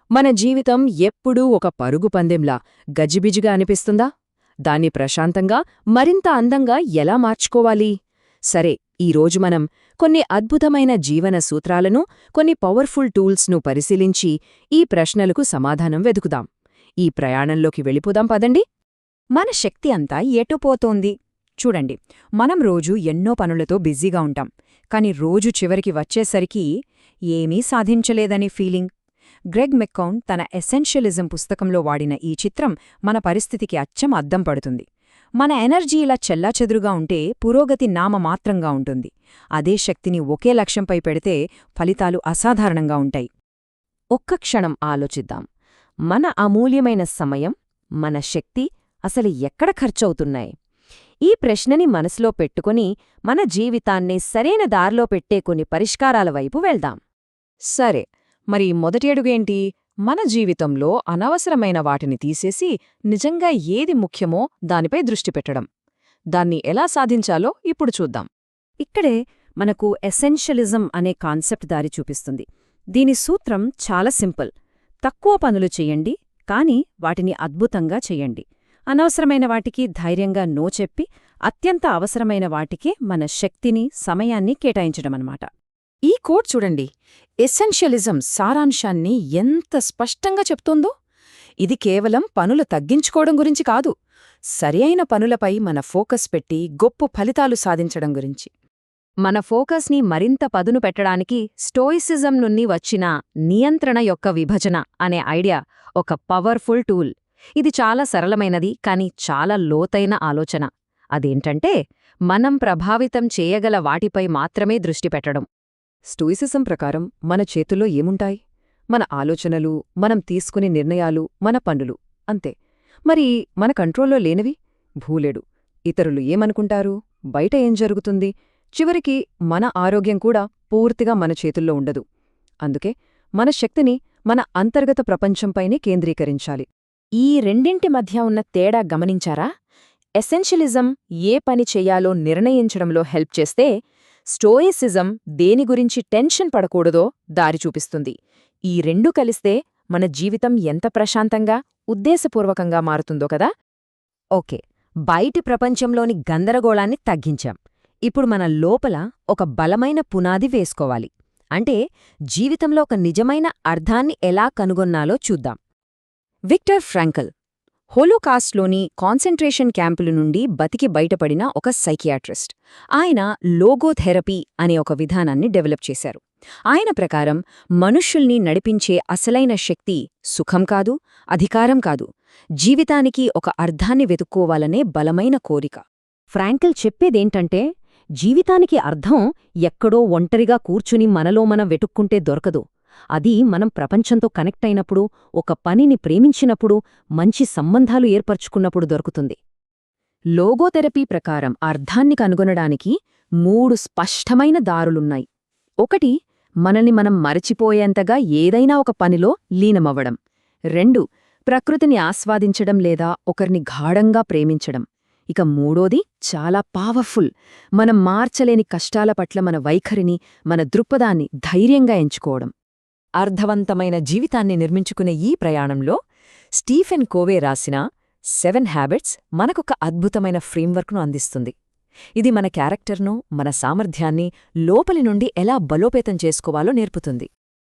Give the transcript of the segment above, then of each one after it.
మన జీవితం ఎప్పుడూ ఒక పరుగు పందెంలా గజిబిజిగా అనిపిస్తుందా? దాన్ని ప్రశాంతంగా, మరింత అందంగా ఎలా మార్చుకోవాలి? సరే, ఈరోజు మనం కొన్ని అద్భుతమైన జీవన సూత్రాలను, కొన్ని పవర్ఫుల్ టూల్స్ను పరిశీలించి ఈ ప్రశ్నలకు సమాధానం వెతుకుదాం. ఈ ప్రయాణంలోకి వెళ్ళిపోదాం పదండి. మన శక్తి అంతా ఎటుపోతోంది? చూడండి, మనం రోజు ఎన్నో పనులతో బిజీగా ఉంటాం, కాని రోజు చివరికి వచ్చేసరికి ఏమీ సాధించలేదని ఫీలింగ్. గ్రెగ్ మెక్కౌన్ తన ఎసెన్షియలిజం పుస్తకంలో వాడిన ఈ చిత్రం మన పరిస్థితికి అచ్చం అద్దం పడుతుంది. మన ఎనర్జీ ఇలా చెల్లాచెదురుగా ఉంటే పురోగతి నామమాత్రంగా ఉంటుంది. అదే శక్తిని ఒకే లక్ష్యంపై పెడితే ఫలితాలు అసాధారణంగా ఉంటాయి. ఒక్క క్షణం ఆలోచిద్దాం. మన అమూల్యమైన సమయం, మన శక్తి అసలు ఎక్కడ ఖర్చవుతున్నాయి? ఈ ప్రశ్నని మనసులో పెట్టుకుని మన జీవితాన్ని సరైన దారిలో పెట్టే కొన్ని పరిష్కారాల వైపు వెళ్దాం. సరే, మరి మొదటి అడుగేంటి? మన జీవితంలో అనవసరమైన వాటిని తీసేసి నిజంగా ఏది ముఖ్యమో దానిపై దృష్టి పెట్టడం. దాన్ని ఎలా సాధించాలో ఇప్పుడు చూద్దాం. ఇక్కడే మనకు ఎసెన్షియలిజం అనే కాన్సెప్ట్ దారి చూపిస్తుంది. దీని సూత్రం చాలా సింపుల్. తక్కువ పనులు చెయ్యండి, కాని వాటిని అద్భుతంగా చెయ్యండి. అనవసరమైన వాటికి ధైర్యంగా నో చెప్పి అత్యంత అవసరమైన వాటికే మన శక్తిని, సమయాన్ని కేటాయించడమన్నమాట. ఈ కోట్ చూడండి, ఎసెన్షియలిజం సారాంశాన్ని ఎంత స్పష్టంగా చెప్తోందో. ఇది కేవలం పనులు తగ్గించుకోవడం గురించి కాదు, సరియైన పనులపై మన ఫోకస్ పెట్టి గొప్ప ఫలితాలు సాధించడం గురించి. మన ఫోకస్ని మరింత పదును పెట్టడానికి స్టోయిసిజం నుండి వచ్చిన నియంత్రణ యొక్క విభజన అనే ఐడియా ఒక పవర్ఫుల్ టూల్. ఇది చాలా సరళమైనది, కాని చాలా లోతైన ఆలోచన. అదేంటంటే, మనం ప్రభావితం చేయగల వాటిపై మాత్రమే దృష్టి పెట్టడం. స్టోయిసిజం ప్రకారం మన చేతుల్లో ఏముంటాయి? మన ఆలోచనలు, మనం తీసుకునే నిర్ణయాలు, మన పనులు, అంతే. మరి మన కంట్రోల్లో లేనివి? భూలేడు. ఇతరులు ఏమనుకుంటారు? బయట ఏం జరుగుతుంది? చివరికి మన ఆరోగ్యం కూడా పూర్తిగా మన చేతుల్లో ఉండదు. అందుకే మన శక్తిని మన అంతర్గత ప్రపంచంపైనే కేంద్రీకరించాలి. ఈ రెండింటి మధ్య ఉన్న తేడా గమనించారా? ఎసెన్షియలిజం ఏ పని చెయ్యాలో నిర్ణయించడంలో హెల్ప్ చేస్తే, స్టోయిసిజం దేని గురించి టెన్షన్ పడకూడదో దారి చూపిస్తుంది. ఈ రెండూ కలిస్తే మన జీవితం ఎంత ప్రశాంతంగా, ఉద్దేశపూర్వకంగా మారుతుందో కదా. ఓకే, బయటి ప్రపంచంలోని గందరగోళాన్ని తగ్గించాం. ఇప్పుడు మన లోపల ఒక బలమైన పునాది వేసుకోవాలి. అంటే జీవితంలో ఒక నిజమైన అర్థాన్ని ఎలా కనుగొన్నాలో చూద్దాం. విక్టర్ ఫ్రాంకల్ హోలోకాస్ట్లోని కాన్సంట్రేషన్ క్యాంపుల నుండి బతికి బయటపడిన ఒక సైకియాట్రిస్ట్. ఆయన లోగోథెరపీ అనే ఒక విధానాన్ని డెవలప్ చేశారు. ఆయన ప్రకారం మనుష్యుల్ని నడిపించే అసలైన శక్తి సుఖం కాదు, అధికారం కాదు, జీవితానికి ఒక అర్థాన్ని వెతుక్కోవాలనే బలమైన కోరిక. ఫ్రాంకల్ చెప్పేదేంటంటే, జీవితానికి అర్థం ఎక్కడో ఒంటరిగా కూర్చుని మనలో మనం వెతుక్కుంటే దొరకదు. అది మనం ప్రపంచంతో కనెక్ట్ అయినప్పుడు, ఒక పనిని ప్రేమించినప్పుడు, మంచి సంబంధాలు ఏర్పరచుకున్నప్పుడు దొరుకుతుంది. లోగోథెరపీ ప్రకారం అర్థాన్ని కనుగొనడానికి 3 స్పష్టమైన దారులున్నాయి. 1. మనల్ని మనం మరచిపోయేంతగా ఏదైనా ఒక పనిలో లీనమవ్వడం. 2. ప్రకృతిని ఆస్వాదించడం లేదా ఒకరిని గాఢంగా ప్రేమించడం. ఇక 3వది చాలా పవర్ఫుల్, మనం మార్చలేని కష్టాల పట్ల మన వైఖరిని, మన దృక్పథాన్ని ధైర్యంగా ఎంచుకోవడం. అర్థవంతమైన జీవితాన్ని నిర్మించుకునే ఈ ప్రయాణంలో స్టీఫెన్ కోవే రాసిన 7 హ్యాబిట్స్ మనకొక అద్భుతమైన ఫ్రేమ్వర్క్ను అందిస్తుంది. ఇది మన క్యారెక్టర్ను, మన సామర్థ్యాన్ని లోపలి నుండి ఎలా బలోపేతం చేసుకోవాలో నేర్పుతుంది.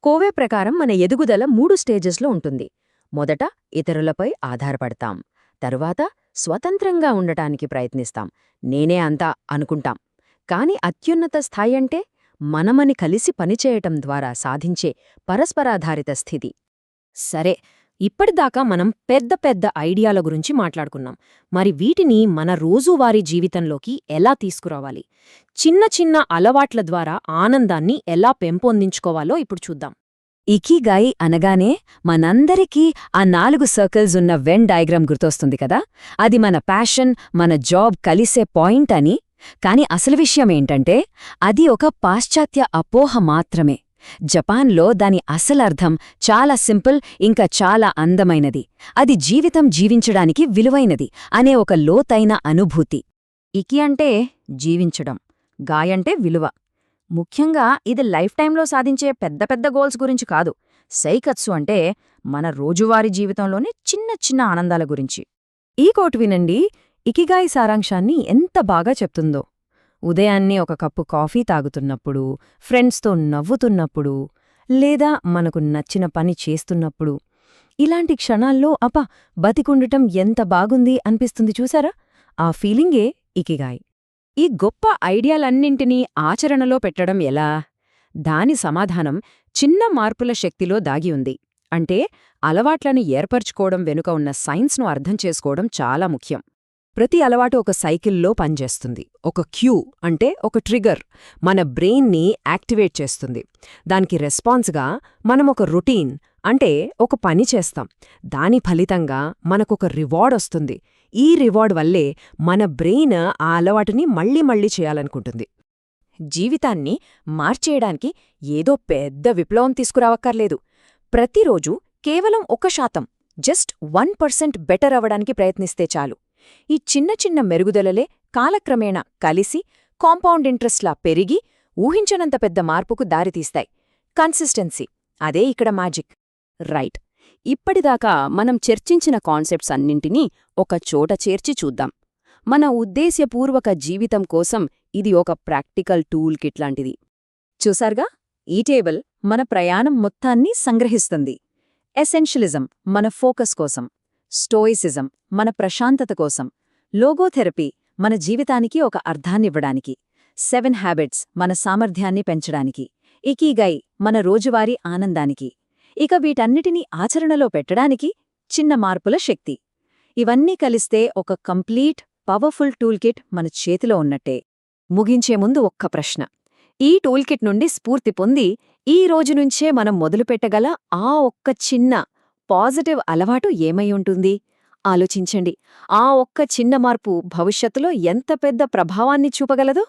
కోవే ప్రకారం మన ఎదుగుదల 3 స్టేజెస్లో ఉంటుంది. మొదట ఇతరులపై ఆధారపడతాం, తరువాత స్వతంత్రంగా ఉండటానికి ప్రయత్నిస్తాం, నేనే అంతా అనుకుంటాం. కాని అత్యున్నత స్థాయి అంటే మనమని కలిసి పనిచేయటం ద్వారా సాధించే పరస్పరాధారిత స్థితి. సరే, ఇప్పటిదాకా మనం పెద్ద పెద్ద ఐడియాల గురించి మాట్లాడుకున్నాం. మరి వీటిని మన రోజువారీ జీవితంలోకి ఎలా తీసుకురావాలి? చిన్న చిన్న అలవాట్ల ద్వారా ఆనందాన్ని ఎలా పెంపొందించుకోవాలో ఇప్పుడు చూద్దాం. ఇకిగాయి అనగానే మనందరికీ ఆ 4 సర్కిల్స్ ఉన్న వెన్ డయాగ్రామ్ గుర్తొస్తుంది కదా. అది మన ప్యాషన్, మన జాబ్ కలిసే పాయింట్ అని. కాని అసలు విషయమేంటంటే, అది ఒక పాశ్చాత్య అపోహ మాత్రమే. జపాన్లో దాని అసలర్థం చాలా సింపుల్, ఇంకా చాలా అందమైనది. అది జీవితం జీవించడానికి విలువైనది అనే ఒక లోతైన అనుభూతి. ఇకి అంటే జీవించడం, గాయంటే విలువ. ముఖ్యంగా ఇది లైఫ్ టైంలో సాధించే పెద్ద పెద్ద గోల్స్ గురించి కాదు. సైకత్సు అంటే మన రోజువారీ జీవితంలోనే చిన్న చిన్న ఆనందాల గురించి. ఈ కోట్ వినండి, ఇకిగాయి సారాంశాన్ని ఎంత బాగా చెప్తుందో. ఉదయాన్నే ఒక కప్పు కాఫీ తాగుతున్నప్పుడు, ఫ్రెండ్స్తో నవ్వుతున్నప్పుడు, లేదా మనకు నచ్చిన పని చేస్తున్నప్పుడు, ఇలాంటి క్షణాల్లో బతికుండటం ఎంత బాగుంది అనిపిస్తుంది చూసారా? ఆ ఫీలింగే ఇకిగాయి. ఈ గొప్ప ఐడియాలన్నింటినీ ఆచరణలో పెట్టడం ఎలా? దాని సమాధానం చిన్న మార్పుల శక్తిలో దాగి ఉంది. అంటే అలవాట్లను ఏర్పరచుకోవడం వెనుక ఉన్న సైన్స్ను అర్థం చేసుకోవడం చాలా ముఖ్యం. ప్రతి అలవాటు ఒక సైకిల్లో పనిచేస్తుంది. ఒక క్యూ అంటే ఒక ట్రిగర్ మన బ్రెయిన్ని యాక్టివేట్ చేస్తుంది. దానికి రెస్పాన్స్గా మనం ఒక రొటీన్ అంటే ఒక పని చేస్తాం. దాని ఫలితంగా మనకొక రివార్డ్ వస్తుంది. ఈ రివార్డ్ వల్లే మన బ్రెయిన్ ఆ అలవాటుని మళ్ళీ మళ్ళీ చేయాలనుకుంటుంది. జీవితాన్ని మార్చేయడానికి ఏదో పెద్ద విప్లవం తీసుకురావక్కర్లేదు. ప్రతిరోజు కేవలం 1% జస్ట్ 1% బెటర్ అవ్వడానికి ప్రయత్నిస్తే చాలు. ఈ చిన్న చిన్న మెరుగుదలలే కాలక్రమేణా కలిసి కాంపౌండ్ ఇంట్రెస్ట్లా పెరిగి ఊహించనంత పెద్ద మార్పుకు దారితీస్తాయి. కన్సిస్టెన్సీ అదే ఇక్కడ మ్యాజిక్. రైట్. ఇప్పటిదాకా మనం చర్చించిన కాన్సెప్ట్స్ అన్నింటినీ ఒక చోట చేర్చి చూద్దాం. మన ఉద్దేశ్యపూర్వక జీవితం కోసం ఇది ఒక ప్రాక్టికల్ టూల్ కిట్ లాంటిది. చూసారుగా, ఈ టేబుల్ మన ప్రయాణం మొత్తాన్ని సంగ్రహిస్తుంది. ఎసెన్షియలిజం మన ఫోకస్ కోసం, స్టోయిసిజం మన ప్రశాంతత కోసం, లోగోథెరపీ మన జీవితానికి ఒక అర్థాన్నివ్వడానికి, 7 హ్యాబిట్స్ మన సామర్థ్యాన్ని పెంచడానికి, ఇకిగై మన రోజువారీ ఆనందానికి, ఇక వీటన్నిటినీ ఆచరణలో పెట్టడానికి చిన్న మార్పుల శక్తి. ఇవన్నీ కలిస్తే ఒక కంప్లీట్ పవర్ఫుల్ టూల్ కిట్ మన చేతిలో ఉన్నట్టే. ముగించే ముందు ఒక్క ప్రశ్న. ఈ టూల్ కిట్ నుండి స్ఫూర్తి పొంది ఈ రోజునుంచే మనం మొదలుపెట్టగల ఆ ఒక్క చిన్న పాజిటివ్ అలవాటు ఏమై ఉంటుంది? ఆలోచించండి. ఆ ఒక్క చిన్న మార్పు భవిష్యత్తులో ఎంత పెద్ద ప్రభావాన్ని చూపగలదో?